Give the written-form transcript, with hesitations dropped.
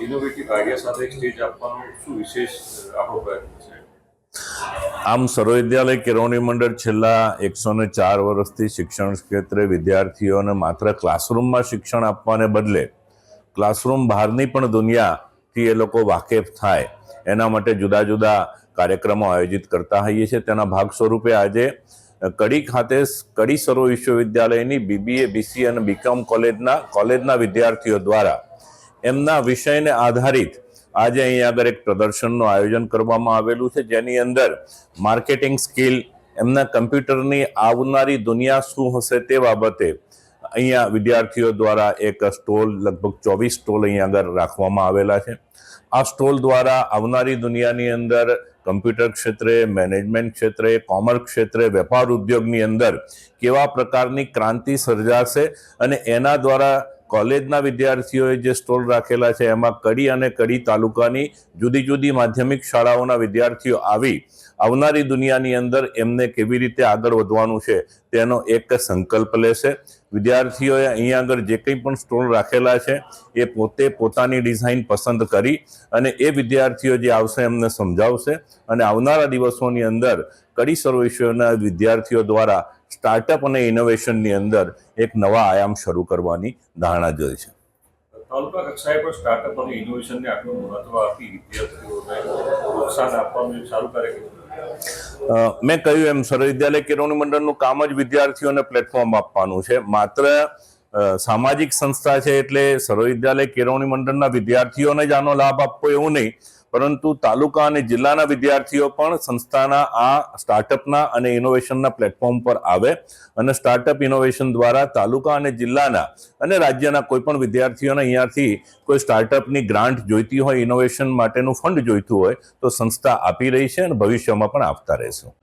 Innovative idea સાથે એક stage આપવાનો શું વિશેષ આપણો પ્રયત્ન છે? આમ સર્વવિદ્યાલય કેળવણી મંડળ છેલ્લા 104 વર્ષથી શિક્ષણ ક્ષેત્રે વિદ્યાર્થીઓને માત્ર ક્લાસરૂમમાં શિક્ષણ આપવાને બદલે ક્લાસરૂમ બહારની પણ દુનિયાથી એ લોકો વાકેફ થાય એના માટે જુદા જુદા કાર્યક્રમો આયોજિત કરતા હોઈએ છીએ। તેના ભાગ સ્વરૂપે આજે કડી ખાતે કડી સર્વ વિશ્વવિદ્યાલયની BBA, BCA અને BCom કોલેજના વિદ્યાર્થીઓ દ્વારા એમના વિષયને આધારિત આજે અહીં આગળ એક પ્રદર્શનનું આયોજન કરવામાં આવેલું છે, જેની અંદર માર્કેટિંગ સ્કિલ, એમના કમ્પ્યુટરની આવનારી દુનિયા શું હશે તે બાબતે અહીંયા વિદ્યાર્થીઓ દ્વારા એક સ્ટોલ, લગભગ 24 સ્ટોલ અહીં આગળ રાખવામાં આવેલા છે। આ સ્ટોલ દ્વારા આવનારી દુનિયાની અંદર કમ્પ્યુટર ક્ષેત્રે, મેનેજમેન્ટ ક્ષેત્રે, કોમર્સ ક્ષેત્રે, વેપાર ઉદ્યોગની અંદર કેવા પ્રકારની ક્રાંતિ સર્જાશે અને એના દ્વારા કોલેજના વિદ્યાર્થીઓએ જે સ્ટોલ રાખેલા છે એમાં કડી અને કડી તાલુકાની જુદી જુદી માધ્યમિક શાળાઓના વિદ્યાર્થીઓ આવી આવનારી દુનિયાની અંદર એમને કેવી રીતે આગળ વધવાનું છે તેનો એક સંકલ્પ લેશે। વિદ્યાર્થીઓએ અહીંયા આગળ જે કંઈ પણ સ્ટોલ રાખેલા છે એ પોતે પોતાની ડિઝાઇન પસંદ કરી અને એ વિદ્યાર્થીઓ જે આવશે એમને સમજાવશે અને આવનારા દિવસોની અંદર કડી સર્વ વિશ્વના વિદ્યાર્થીઓ દ્વારા સ્ટાર્ટઅપ અને ઇનોવેશનની અંદર એક નવા આયામ શરૂ કરવાની ધારણા જોઈ છે। તાલુકા કક્ષાએ પણ સ્ટાર્ટઅપ અને ઇનોવેશનને આટલું મહત્વ આપી વિદ્યાર્થીઓને પ્રોત્સાહન આપવાનું એક સારું કાર્ય કર્યું। મેં કહ્યું એમ સર્વવિદ્યાલય કેળવણી મંડળનું કામ જ વિદ્યાર્થીઓને પ્લેટફોર્મ આપવાનું છે। માત્ર સામાજિક સંસ્થા છે એટલે સર્વવિદ્યાલય કેળવણી મંડળના વિદ્યાર્થીઓને જ આનો લાભ આપવો એવું નહીં, પરંતુ તાલુકા અને જિલ્લાના વિદ્યાર્થીઓ પણ સંસ્થાના આ સ્ટાર્ટઅપના અને ઇનોવેશનના પ્લેટફોર્મ પર આવે અને સ્ટાર્ટઅપ ઇનોવેશન દ્વારા તાલુકા અને જિલ્લાના અને રાજ્યના કોઈ પણ વિદ્યાર્થીઓને અહીંયાથી કોઈ સ્ટાર્ટઅપની ગ્રાન્ટ જોઈતી હોય, ઇનોવેશન માટેનું ફંડ જોઈતું હોય તો સંસ્થા આપી રહી છે અને ભવિષ્યમાં પણ આપતા રહેશે।